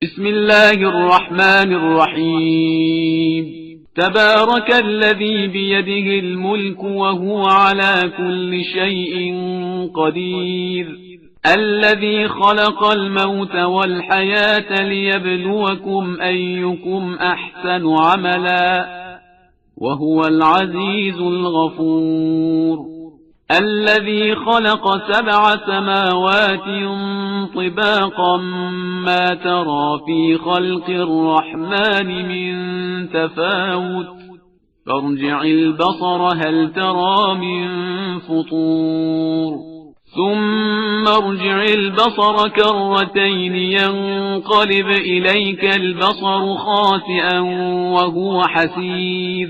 بسم الله الرحمن الرحيم. تبارك الذي بيده الملك وهو على كل شيء قدير، الذي خلق الموت والحياة ليبلوكم أيكم أحسن عملا، وهو العزيز الغفور. الذي خلق 7 سماوات طباقا ما ترى في خلق الرحمن من تفاوت، فارجع البصر هل ترى من فطور، ثم ارجع البصر كرتين ينقلب إليك البصر خاسئا وهو حسير.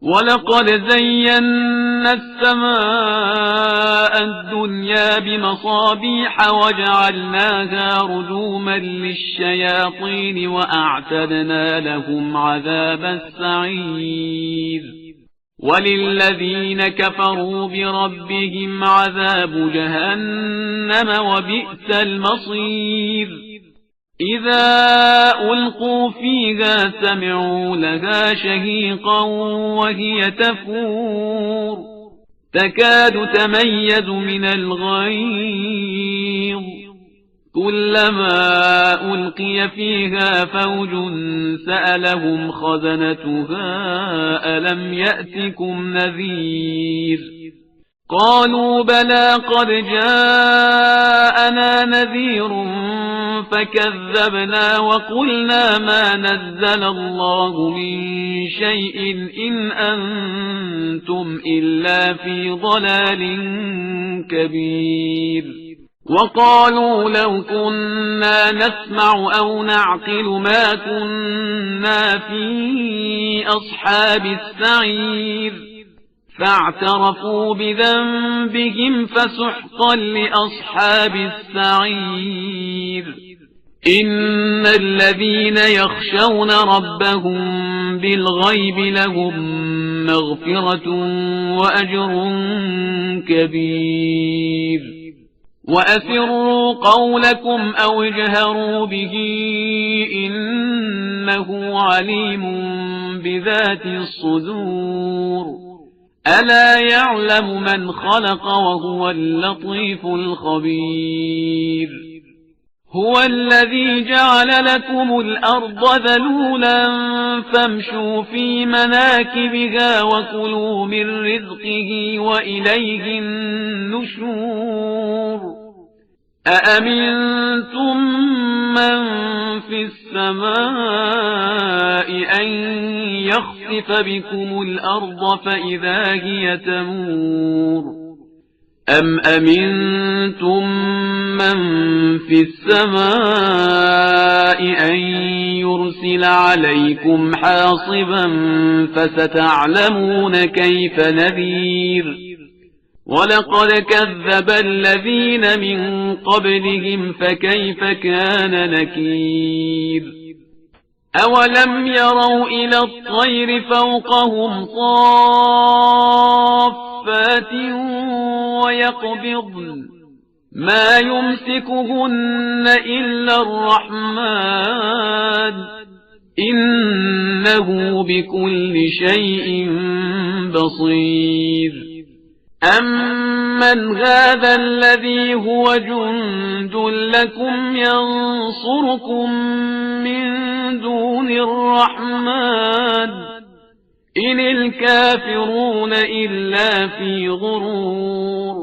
ولقد زينا السماء الدنيا بمصابيح وجعلناها رجوما للشياطين وأعتدنا لهم عذاب السعير. وللذين كفروا بربهم عذاب جهنم وبئس المصير. إذا ألقوا فيها سمعوا لها شهيقا وهي تفور، تكاد تميز من الغيظ، كلما ألقي فيها فوج سألهم خزنتها ألم يأتكم نذير، قالوا بلى قد جاءنا نذير فكذبنا وقلنا ما نزل الله من شيء إن أنتم إلا في ضلال كبير. وقالوا لو كنا نسمع أو نعقل ما كنا في أصحاب السعير، فاعترفوا بذنبهم فسحقا لأصحاب السعير. إن الذين يخشون ربهم بالغيب لهم مغفرة وأجر كبير. وأسروا قولكم أو اجهروا به إنه عليم بذات الصدور. ألا يعلم من خلق وهو اللطيف الخبير. هو الذي جعل لكم الأرض ذلولا فامشوا في مناكبها وكلوا من رزقه وإليه النشور. أأمنتم من في السماء أن يخسف بكم الأرض فإذا هي تمور، أم أمنتم من في السماء أن يرسل عليكم حاصبا فستعلمون كيف نذير. ولقد كذب الذين من قبلهم فكيف كان نكير. أولم يروا إلى الطير فوقهم صافات ويقبضن ما يمسكهن إلا الرحمن إنه بكل شيء بصير. أمن هذا الذي هو جند لكم ينصركم من دون الرحمن إن الكافرون إلا في غرور.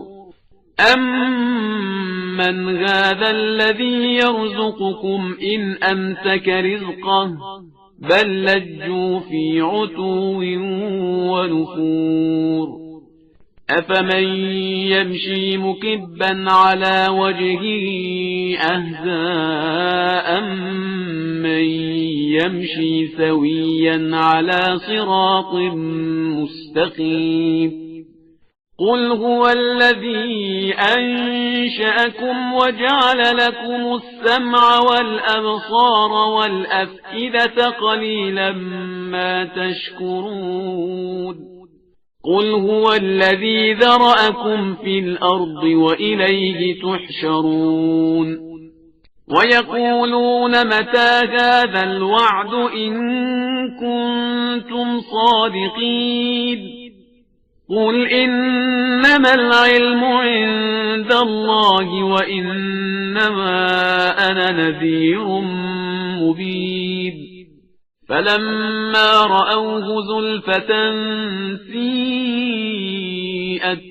أمن هذا الذي يرزقكم إن أمسك رزقه بل لجوا في عتو ونفور. أفمن يمشي مكبا على وجهه أهدى أمن يمشي سويا على صراط مستقيم. قل هو الذي أنشأكم وجعل لكم السمع والأبصار والأفئدة قليلا ما تشكرون. قل هو الذي ذرأكم في الأرض وإليه تحشرون. ويقولون متى هذا الوعد إن كنتم صادقين قل إنما العلم عند الله وإنما أنا نذير مبين فلما رأوه زلفة سيئت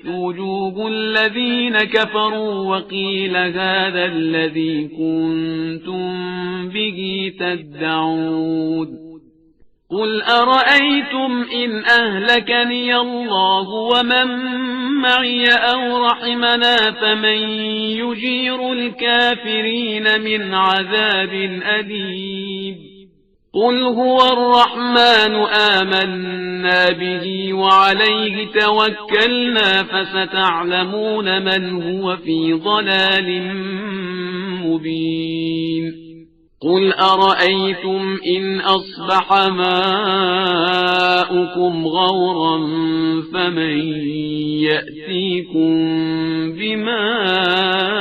وجوه الذين كفروا وقيل هذا الذي كنتم به تدعون قل أرأيتم إن أهلكني الله ومن معي أو رحمنا فمن يجير الكافرين من عذاب أليم قل هو الرحمن آمنا به وعليه توكلنا فستعلمون من هو في ضلال مبين قل أرأيتم إن أصبح ماؤكم غورا فمن يأتيكم بماء